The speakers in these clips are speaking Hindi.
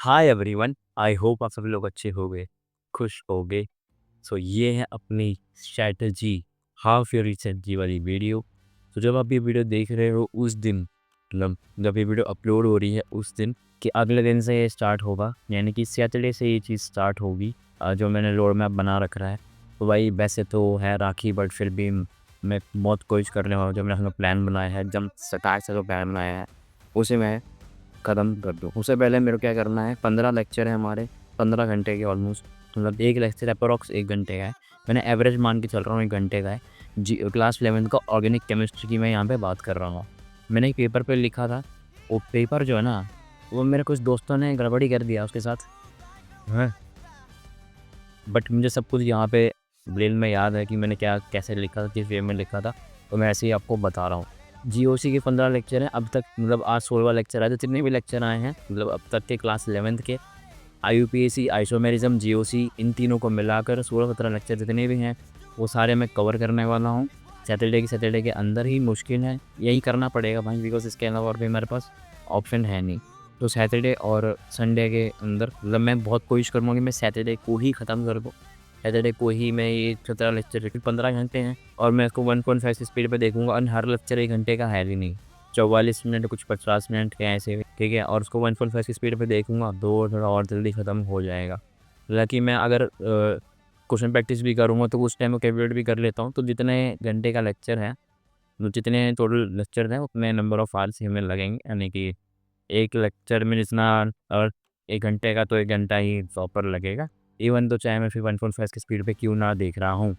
हाय एवरीवन, आई होप आप सभी लोग अच्छे होंगे, खुश होंगे। सो ये है अपनी स्ट्रैटेजी हाफ ईयरली स्ट्रैटेजी वाली वीडियो। तो जब आप ये वीडियो देख रहे हो उस दिन, मतलब जब ये वीडियो अपलोड हो रही है उस दिन कि अगले दिन से ये स्टार्ट होगा, यानी कि सैटरडे से ये चीज़ स्टार्ट होगी। जो मैंने रोड मैप बना रखा है, तो भाई वैसे तो है राखी, बट फिर भी मैं बहुत कोशिश कर रहा हूँ। जो मैंने अपना प्लान बनाया है, जब स्टार्ट से जो प्लान बनाया है उसे मैं ख़त्म कर दूँ। उससे पहले मेरे को क्या करना है, 15 लेक्चर है हमारे, 15 घंटे के ऑलमोस्ट, मतलब एक लेक्चर अप्रॉक्स 1 घंटे का है। मैंने एवरेज मान के चल रहा हूँ 1 घंटे का है। क्लास 11 का ऑर्गेनिक केमिस्ट्री की मैं यहाँ पे बात कर रहा हूँ। मैंने एक पेपर पे लिखा था, वो पेपर जो है ना, वो मेरे कुछ दोस्तों ने गड़बड़ी कर दिया उसके साथ, हैं। बट मुझे सब कुछ यहाँ पे ब्रेन में याद है कि मैंने क्या कैसे लिखा था, किस वे में लिखा था, तो मैं ऐसे ही आपको बता रहा हूँ। जीओसी के 15 लेक्चर हैं अब तक, मतलब आज 16वां लेक्चर आया। तो जितने भी लेक्चर आए हैं, मतलब अब तक के क्लास 11th के, आईयूपीएसी, आइसोमेरिज्म, जीओसी, इन तीनों को मिलाकर 16-17 लेक्चर जितने भी हैं वो सारे मैं कवर करने वाला हूँ। सैटरडे के अंदर ही मुश्किल है, यही करना पड़ेगा भाई, बिकॉज इसके अलावा और भी मेरे पास ऑप्शन है नहीं। तो सैटरडे और संडे के अंदर, मतलब मैं बहुत कोशिश करूँगा कि मैं सैटरडे को ही ख़त्म कर दूँ। सैटरडे को ही मैं ये 17 लेक्चर, 15 घंटे हैं और मैं इसको 1.5 की स्पीड पे देखूँगा। और हर लेक्चर 1 घंटे का है भी नहीं, 44 मिनट, कुछ 50 मिनट के ऐसे, ठीक है। और उसको 1.5 की स्पीड पे देखूँगा तो थोड़ा और जल्दी ख़त्म हो जाएगा। हालाँकि मैं अगर क्वेश्चन प्रैक्टिस भी करूँगा तो उस टाइम में कैलकुलेट भी कर लेता हूँ। तो जितने घंटे का लेक्चर है, तो जितने टोटल लेक्चर हैं उतने नंबर ऑफ़ आवर्स ही हमें लगेंगे, यानी कि एक लेक्चर में जितना, और 1 घंटे का तो 1 घंटा ही प्रॉपर लगेगा। इवन तो चाहे मैं फिर 1.5 की स्पीड पे क्यों ना देख रहा हूँ।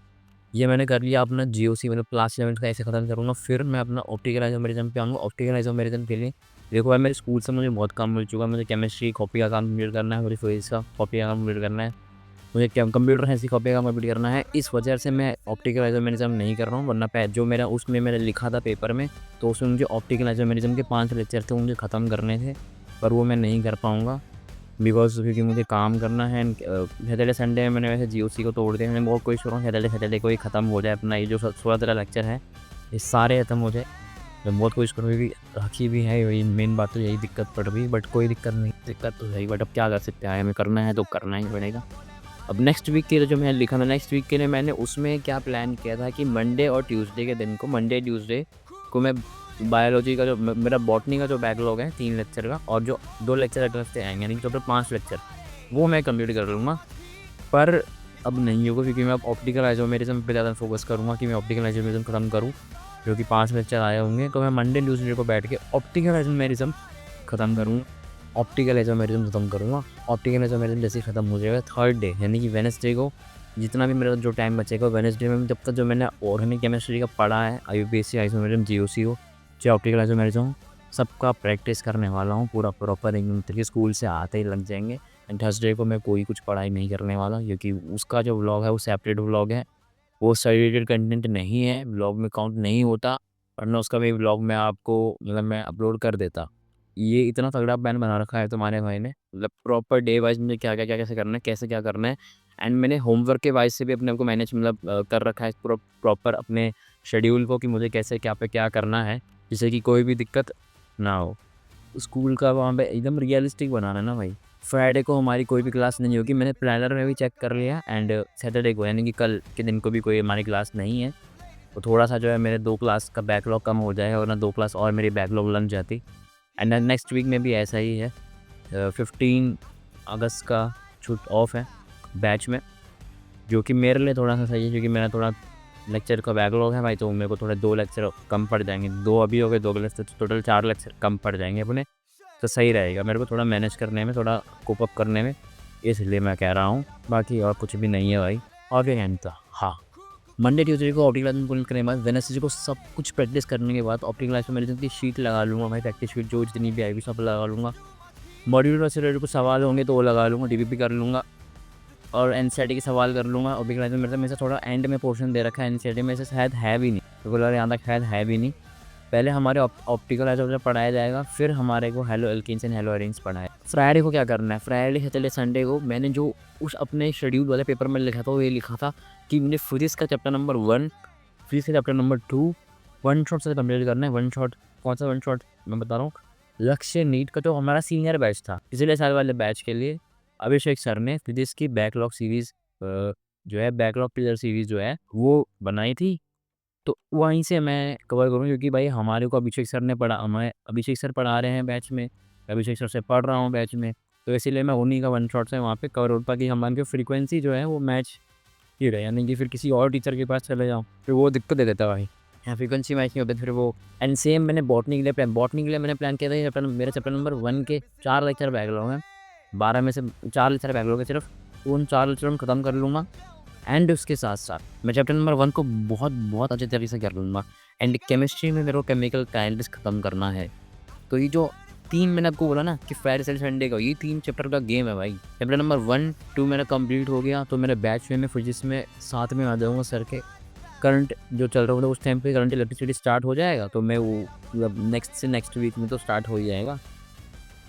ये मैंने कर लिया अपना जीओसी, मतलब क्लास 11 का ऐसे ख़त्म करूँगा। फिर मैं अपना ऑप्टिकल आइसोमेरिज्म पे आऊँगा। ऑप्टिकल आइसोमेरिज्म के लिए देखो भाई, मेरे स्कूल से मुझे बहुत काम मिल चुका है। मुझे केमिस्ट्री कॉपी का काम कंप्लीट करना है, मुझे फिजिक्स का कॉपी का काम कंप्लीट करना है, मुझे क्या कंप्यूटर साइंस की कॉपी का कंप्लीट करना है। इस वजह से मैं ऑप्टिकल आइसोमेरिज्म नहीं कर रहा हूँ, वरना जो मेरा उसमें मैंने लिखा था पेपर में, तो उसमें मुझे ऑप्टिकल आइसोमेरिज्म के 5 लेक्चर थे, मुझे ख़त्म करने थे, पर वो मैं नहीं कर पाऊँगा बिकॉज़ क्योंकि मुझे काम करना है। सैटरडे संडे में मैंने वैसे जीओसी को तोड़ दिया। मैं बहुत कोशिश कर रहा हूँ सैटरडे को ही ख़त्म हो जाए अपना ये जो 16-17 लेक्चर है, ये सारे ख़त्म हो जाए। मैं बहुत कोशिश करूँगा कि राखी भी है, वही मेन बात तो यही दिक्कत पड़ रही है, बट कोई दिक्कत नहीं, दिक्कत तो है ही, बट अब क्या कर सकते हैं, हमें करना है तो करना ही पड़ेगा। अब नेक्स्ट वीक के लिए जो मैं लिखा था, नेक्स्ट वीक के लिए मैंने उसमें क्या प्लान किया था कि मंडे और ट्यूसडे के दिन को, मंडे ट्यूसडे को मैं बायोलॉजी का जो मेरा बॉटनी का जो बैकलॉग है 3 लेक्चर का, और जो 2 लेक्चर अगले हफ्ते आएंगे, यानी कि टोटल 5 लेक्चर, वो मैं कंप्लीट कर लूँगा। पर अब नहीं होगा क्योंकि मैं अब ऑप्टिकल आइसोमेरिज्म पे ज़्यादा फोकस करूँगा कि मैं ऑप्टिकल आइसोमेरिज्म खत्म करूँ, क्योंकि 5 लेक्चर आए होंगे। तो मैं मंडे ट्यूसडे को बैठ के ऑप्टिकल आइसोमेरिज्म खत्म करूँगा, ऑप्टिकल आइसोमेरिज्म खत्म करूँगा। ऑप्टिकल आइसोमेरिज्म जैसे ही खत्म हो जाएगा थर्ड डे, यानी कि वेडनेसडे को, जितना भी मेरा जो टाइम बचेगा वेडनेसडे में, जब तक जो मैंने ऑर्गेनिक केमिस्ट्री का पढ़ा है, आईयूपीएसी, आइसोमेरिज्म, जीओसी हो चाहे ऑप्टिकल आइसोमेरिज्म हो, सबका प्रैक्टिस करने वाला हूँ पूरा प्रॉपर, एकदम तरीके स्कूल से आते ही लग जाएंगे। एंड थर्सडे को मैं कोई कुछ पढ़ाई नहीं करने वाला, क्योंकि उसका जो व्लॉग है वो सेपरेट व्लॉग है, वो सर्टिफिकेट कंटेंट नहीं है, व्लॉग में काउंट नहीं होता, वरना उसका भी व्लॉग मैं आपको, मतलब मैं अपलोड कर देता। ये इतना तगड़ा प्लान बना रखा है तुम्हारे भाई ने, मतलब प्रॉपर डे वाइज मुझे क्या कैसे करना है, कैसे क्या करना है। एंड मैंने होमवर्क के वाइज से भी अपने आप को मैनेज, मतलब कर रखा है पूरा प्रॉपर अपने शेड्यूल को, कि मुझे कैसे क्या पे क्या करना है, जिससे कि कोई भी दिक्कत ना हो। स्कूल का वहाँ पे एकदम रियलिस्टिक बनाना है ना भाई। फ्राइडे को हमारी कोई भी क्लास नहीं होगी, मैंने प्लानर में भी चेक कर लिया। एंड सैटरडे को, यानी कि कल के दिन को भी कोई हमारी क्लास नहीं है। तो थोड़ा सा जो है मेरे 2 क्लास का बैकलॉग कम हो जाएगा, वरना 2 क्लास और मेरी बैकलॉग लग जाती। एंड नेक्स्ट वीक में भी ऐसा ही है। 15 अगस्त का छूट ऑफ है बैच में, जो कि मेरे लिए थोड़ा सा सही है, क्योंकि मेरा थोड़ा लेक्चर का बैकलॉग है भाई, तो मेरे को थोड़े 2 लेक्चर कम पड़ जाएंगे। 2 अभी हो गए, 2 अगले से टोटल 4 लेक्चर कम पड़ जाएंगे अपने, तो सही रहेगा मेरे को थोड़ा मैनेज करने में, थोड़ा कोप अप करने में, इसलिए मैं कह रहा हूँ। बाकी और कुछ भी नहीं है भाई। और क्या कहना था, हाँ, मंडे ट्यूसडे को ऑप्टिकल क्लास में करने के बाद, वेडनेसडे को सब कुछ प्रैक्टिस करने के बाद, ऑप्टिकल क्लास में मेरी जितनी शीट लगा लूँगा भाई, प्रैक्टिस शीट जो जितनी भी आएगी सब लगा लूँगा। मॉड्यूलर से रिलेटेड कुछ सवाल होंगे तो वो लगा लूँगा, डीबीपी कर लूँगा, और एनसीईआरटी के सवाल कर लूँगा। ऑप्टिकल क्लास में मेरे से थोड़ा एंड में पोर्शन दे रखा है, एनसीईआरटी में से शायद है भी नहीं, रेगुलर यहाँ तक शायद है भी नहीं। पहले हमारे ऑप्टिकल आइसोमेरिज्म पढ़ाया जाएगा, फिर हमारे को hello alkenes and hello arenes पढ़ाए। फ्राइडे को क्या करना है, फ्राइडे सैटरडे संडे को मैंने जो उस अपने शेड्यूल वाले पेपर में लिखा था, वो ये लिखा था कि मुझे फिजिक्स का चैप्टर नंबर 1, फिजिक्स का चैप्टर नंबर 2 वन शॉट से कंप्लीट करना है। वन शॉट कौन सा वन शॉट मैं बता रहा हूँ, लक्ष्य नीट का जो हमारा सीनियर बैच था, पिछले साल वाले बैच के लिए अभिषेक सर ने फिजिक्स की बैकलॉग सीरीज़ जो है बैकलॉग पिलर सीरीज़ जो है वो बनाई थी। तो वहीं से मैं कवर करूँ, क्योंकि भाई हमारे को अभिषेक सर ने पढ़ा, हमें अभिषेक सर पढ़ा रहे हैं बैच में, अभिषेक सर से पढ़ रहा हूँ बैच में, तो इसीलिए मैं उन्हीं का वन शॉट से वहाँ पे कवर हो, ताकि हमारी जो फ्रीक्वेंसी जो है वो मैच ही रहे, यानी कि फिर किसी और टीचर के पास चले जाऊँ फिर वो दिक्कत दे देता है भाई, यहाँ फ्रीक्वेंसी मैच नहीं होती फिर वो। एंड सेम मैंने बॉटनी के लिए मैंने प्लान किया था, चैप्टर मेरे चैप्टर नंबर 1 के 4 लेक्चर बैकलॉग हैं, 12 में से 4 लेक्चर बैकलॉग है सिर्फ, तो उन 4 लेक्चर में ख़त्म कर लूँगा। एंड उसके साथ-साथ मैं चैप्टर नंबर 1 को बहुत अच्छे तरीके से कर लूँगा। एंड केमिस्ट्री में मेरे को केमिकल काइनेटिक्स ख़त्म करना है। तो ये जो 3 मैंने आपको बोला ना कि फ्राइडे सैटरडे संडे का, ये 3 चैप्टर का गेम है भाई। चैप्टर नंबर 1, 2 मेरा कंप्लीट हो गया, तो मेरे बैच में फिजिक्स में साथ में आ जाऊँगा सर के। करंट जो चल रहा होता है उस टाइम पे करंट इलेक्ट्रिसिटी स्टार्ट हो जाएगा, तो मैं वो मतलब नेक्स्ट वीक में तो स्टार्ट हो ही जाएगा,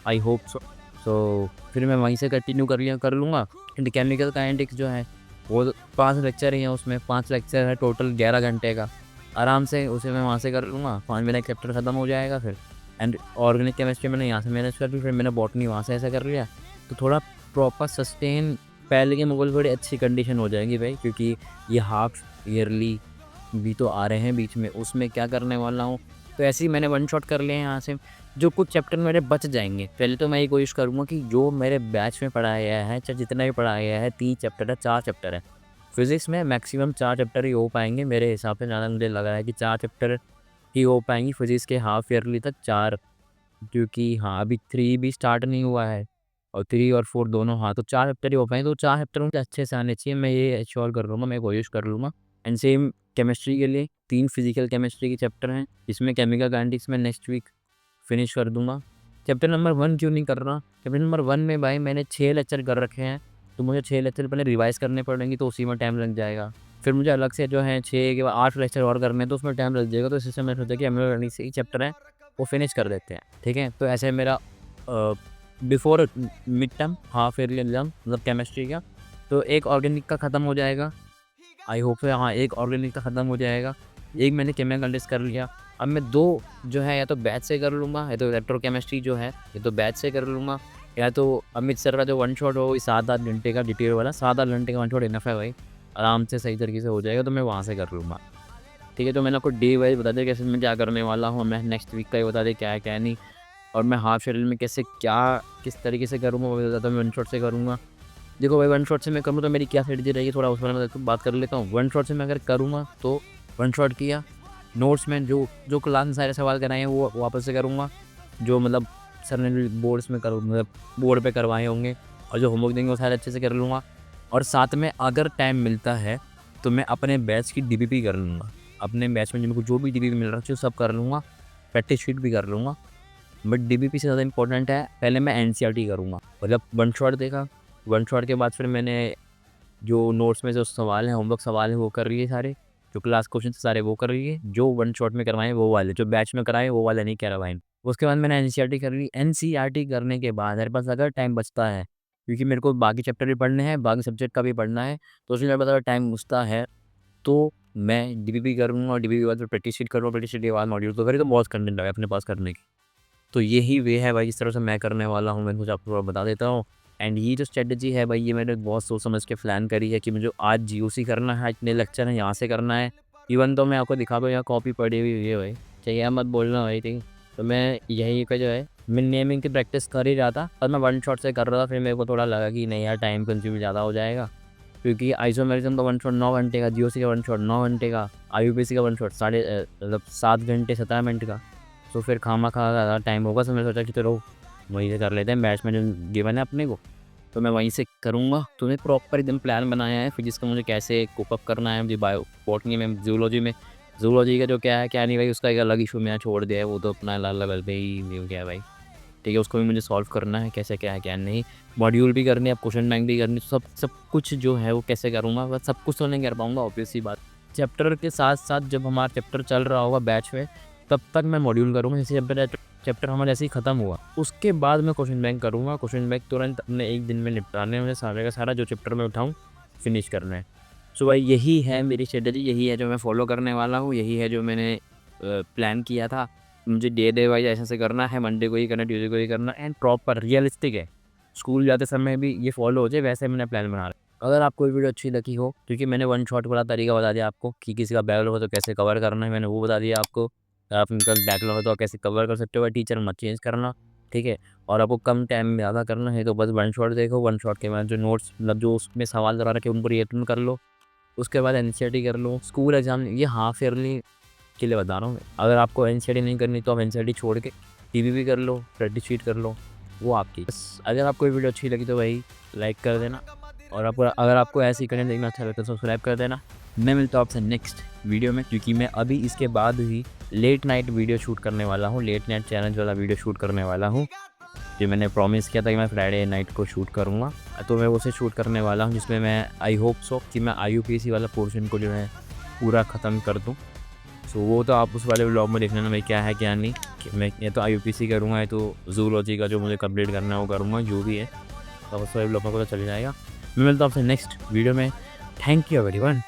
आई होप सो। सो फिर मैं वहीं से कंटिन्यू कर लूँगा। एंड केमिकल काइनेटिक्स जो है वो 5 लेक्चर ही हैं, उसमें 5 लेक्चर है टोटल 11 घंटे का, आराम से उसे मैं वहाँ से कर लूँगा, 5 मिनट चैप्टर ख़त्म हो जाएगा फिर। एंड ऑर्गेनिक केमिस्ट्री मैंने यहाँ से मैनेज कर ली, फिर मैंने बॉटनी वहाँ से ऐसा कर लिया, तो थोड़ा प्रॉपर सस्टेन पहले के मुगल बड़ी अच्छी कंडीशन हो जाएगी भाई, क्योंकि ये हाफ ईयरली भी तो आ रहे हैं बीच में, उसमें क्या करने वाला हूँ। तो ऐसे ही मैंने वन शॉट कर लिए हैं यहाँ से, जो कुछ चैप्टर मेरे बच जाएंगे पहले तो मैं ये कोशिश करूँगा कि जो मेरे बैच में पढ़ाया गया है, चाहे जितना भी पढ़ाया गया है, 3 चैप्टर है, 4 चैप्टर है फिजिक्स में, मैक्सिमम 4 चैप्टर ही हो पाएंगे मेरे हिसाब से, ज़्यादा मुझे लग रहा है कि 4 चैप्टर ही हो पाएंगी फिजिक्स के हाफ ईयरली तक, 4, क्योंकि हाँ अभी 3 भी स्टार्ट नहीं हुआ है, और 3 और 4 दोनों, हाँ तो 4 चैप्टर ही हो पाएंगे, तो 4 चैप्टर मुझे अच्छे से आने चाहिए, मैं ये एश्योर कर लूँगा, मैं कोशिश कर लूँगा। एंड सेम केमिस्ट्री के लिए 3 फिजिकल केमिस्ट्री के चैप्टर हैं, इसमें केमिकल काइनेटिक्स में नेक्स्ट वीक फिनिश कर दूँगा। चैप्टर नंबर 1 क्यों नहीं कर रहा? चैप्टर नंबर 1 में भाई मैंने 6 लेक्चर कर रखे हैं, तो मुझे 6 लेक्चर पहले रिवाइज़ करने पड़ेंगे, तो उसी में टाइम लग जाएगा। फिर मुझे अलग से जो है 6 के बाद 8 लेक्चर और करने हैं, तो उसमें टाइम लग जाएगा, तो इसी से मैंने सोचा कि एमएलओ से ही चैप्टर है वो फिनिश कर देते हैं, ठीक है? तो ऐसे मेरा before mid term half yearly exam मतलब केमिस्ट्री का, तो एक ऑर्गेनिक का ख़त्म हो जाएगा, आई होप सो, हाँ एक ऑर्गेनिक का ख़त्म हो जाएगा, एक मैंने केमिकल काइनेटिक्स कर लिया। अब मैं 2 जो है या तो बैच से कर लूँगा, या तो इलेक्ट्रोकेमिस्ट्री जो है ये तो बैच से कर लूँगा, या तो अमित सर का जो वन शॉट हो 7-8 घंटे का डिटेल वाला, 7-8 घंटे का वन शॉट इनफ है भाई, आराम से सही तरीके से हो जाएगा, तो मैं वहाँ से कर लूँगा, ठीक है? तो मैंने आपको डे वाइज़ बता दिया कैसे मैं क्या करने वाला हूँ, मैं नेक्स्ट वीक का ही बता दिया क्या है क्या नहीं, और मैं हाफ शेड्यूल में कैसे क्या किस तरीके से करूँगा वो भी बताता हूँ, मैं वन शॉट से करूँगा। देखो भाई वन शॉट से मैं करूँ तो मेरी क्या स्ट्रेटजी रहेगी, थोड़ा उस बारे में मैं बात कर लेता हूँ। वन शॉट से मैं अगर करूँगा तो वन शॉट किया, नोट्स में जो जो क्लास में सारे सवाल कराए हैं वो वापस से करूँगा, जो मतलब सर ने बोर्ड्स में करूँ मतलब बोर्ड पे करवाए होंगे, और जो होमवर्क देंगे वो सारे अच्छे से कर लूँगा। और साथ में अगर टाइम मिलता है तो मैं अपने बैच की डीबीपी कर लूँगा, अपने बैच में मेरे को जो भी डीबीपी मिल रहा है सब कर लूँगा, प्रैक्टिस शीट भी कर लूँगा। बट डीबीपी से ज़्यादा इंपॉर्टेंट है, पहले मैं एनसीईआरटी करूँगा, मतलब वन शॉट देखा, वन शॉट के बाद फिर मैंने जो नोट्स में जो सवाल हैं, होमवर्क सवाल हैं वो कर लिए सारे, जो क्लास क्वेश्चन सारे वो कर लिए, जो वन शॉट में करवाएँ वो वाले, जो बैच में कराए वो वाले नहीं करवाएँ। उसके बाद मैंने एनसीईआरटी कर ली, एनसीईआरटी करने के बाद मेरे पास अगर टाइम बचता है, क्योंकि मेरे को बाकी चैप्टर भी पढ़ने हैं, बाकी सब्जेक्ट का भी पढ़ना है, तो उसमें मेरे पास अगर टाइम बचता है, तो मैं डीबीपी करूँगा, और डीबीपी के बाद फिर प्रैक्टिस शीट करूँगा, प्रैक्टिस शीट के बाद मॉड्यूल, तो फिर तो बहुत कंटेंट है अपने पास करने की। तो यही वे है भाई, इस तरह से मैं करने वाला हूँ, मैं कुछ आपको थोड़ा बता देता हूँ। एंड ये जो स्ट्रेटजी है भाई, ये मैंने बहुत सोच समझ के प्लान करी है कि मुझे आज जीओसी करना है, इतने लेक्चर हैं यहाँ से करना है। इवन तो मैं आपको दिखा दूँ यहाँ कॉपी पड़ी हुई है भाई, चाहिए मत बोलना भाई, ठीक। तो मैं यही का जो है मैं नेमिंग की प्रैक्टिस कर ही रहा था, पर मैं वन शॉट से कर रहा था, फिर मेरे को थोड़ा लगा कि नहीं यार टाइम कंज्यूम ज़्यादा हो जाएगा, क्योंकि आइसोमेरिज्म का वन शॉट 9 घंटे का, जीओसी का वन शॉट 9 घंटे का, आईयूपीएसी का वन शॉट मतलब 7 घंटे 17 मिनट का, तो फिर खामा-खा ज़्यादा टाइम होगा, तो मैंने सोचा कि चलो वहीं से कर लेते हैं, बैच में जो गिवन है अपने को, तो मैं वहीं से करूँगा। तो मैंने प्रॉपर एकदम प्लान बनाया है फिजिक्स का मुझे कैसे कोप अप करना है, मुझे बायो बॉटनी में, ज़ूलॉजी का जो क्या है क्या नहीं भाई, उसका एक अलग इशू मैंने छोड़ दिया है, वो तो अपना अलग लेवल पे ही व्यू गया है भाई, ठीक है? उसको भी मुझे सॉल्व करना है, कैसे क्या है क्या नहीं, मॉड्यूल भी करने हैं, अब क्वेश्चन बैंक भी करनी, सब कुछ जो है वो कैसे करूँगा, बस सब कुछ तो नहीं कर पाऊँगा ऑब्वियस सी बात। चैप्टर के साथ-साथ जब हमारा चैप्टर चल रहा होगा बैच में, तब तक मैं मॉड्यूल करूँगा, जैसे चैप्टर हमारा जैसे ही ख़त्म हुआ, उसके बाद मैं क्वेश्चन बैंक करूँगा, क्वेश्चन बैंक तुरंत अपने एक दिन में निपटाने में, सारे का सारा जो चैप्टर मैं उठाऊँ, फिनिश करना है। सो भाई यही है मेरी स्ट्रेटजी, यही है जो मैं फॉलो करने वाला हूँ, यही है जो मैंने प्लान किया था, मुझे डे वाइज ऐसे करना है, मंडे को ही करना, ट्यूसडे को ही करना, एंड प्रॉपर रियलिस्टिक है। स्कूल जाते समय भी ये फॉलो हो जाए, वैसे मैंने प्लान बना रखा। अगर आपको ये वीडियो अच्छी लगी हो, क्योंकि मैंने वन शॉट वाला तरीका बता दिया आपको कि किसी का बैकलॉग हो तो कैसे कवर करना है, मैंने वो बता दिया आपको। आप उनका बैकलॉग हो तो कैसे कवर कर सकते हो, टीचर मत चेंज करना, ठीक है। और आपको कम टाइम में ज़्यादा करना है तो बस वन शॉट देखो, वन शॉट के बाद जो नोट्स मतलब जो उसमें सवाल करा रखे उनको रिटर्न कर लो, उसके बाद एनसीईआरटी कर लो। स्कूल एग्जाम ये हाफ ईयरली के लिए बता रहा हूँ मैं। अगर आपको एनसीईआरटी नहीं करनी तो आप एनसीईआरटी छोड़ के टीवी कर लो, प्रैक्टिस शीट कर लो, वो आपकी। बस अगर आपको ये वीडियो अच्छी लगी तो भाई लाइक कर देना, और आपको अगर आपको ऐसी कंटेंट देखना अच्छा लगता है तो सब्सक्राइब कर देना। मैं मिलता हूँ आपसे नेक्स्ट वीडियो में, क्योंकि मैं अभी इसके बाद ही लेट नाइट वीडियो शूट करने वाला हूँ, लेट नाइट चैलेंज वाला वीडियो शूट करने वाला हूँ, जो मैंने प्रॉमिस किया था कि मैं फ्राइडे नाइट को शूट करूँगा। तो मैं उसे शूट करने वाला हूँ, जिसमें मैं आई होप सो कि मैं IUPAC वाला पोर्शन को जो है पूरा ख़त्म कर दूँ। सो वो तो आप उस वाले व्लॉग में देख लेना भाई क्या है क्या नहीं, कि मैं या तो IUPAC करूँगा या तो जूलॉजी का जो मुझे कंप्लीट करना है वो करूँगा, जो भी है तो उस वाले व्लॉग में पता चल जाएगा। मैं मिलता हूँ आपसे नेक्स्ट वीडियो में। Thank you everyone.